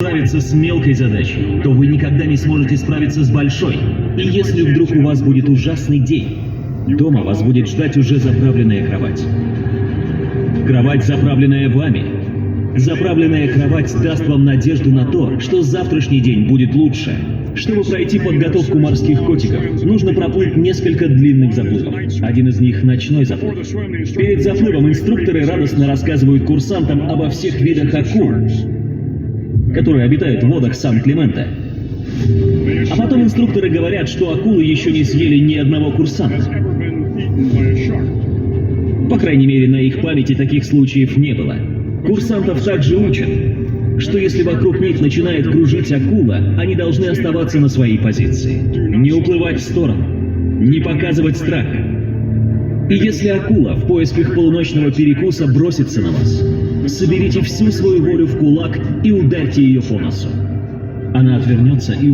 справиться с мелкой задачей, то вы никогда не сможете справиться с большой. И если вдруг у вас будет ужасный день, дома вас будет ждать уже заправленная кровать. Кровать, заправленная вами. Заправленная кровать даст вам надежду на то, что завтрашний день будет лучше. Чтобы пройти подготовку морских котиков, нужно проплыть несколько длинных заплывов. Один из них – ночной заплыв. Перед заплывом инструкторы радостно рассказывают курсантам обо всех видах акул, которые обитают в водах Сан-Климента. А потом инструкторы говорят, что акулы еще не съели ни одного курсанта. По крайней мере, на их памяти таких случаев не было. Курсантов также учат, что если вокруг них начинает кружить акула, они должны оставаться на своей позиции. Не уплывать в сторону, не показывать страх. И если акула в поисках полуночного перекуса бросится на вас, соберите всю свою волю в кулак и ударьте ее по носу. Она отвернется и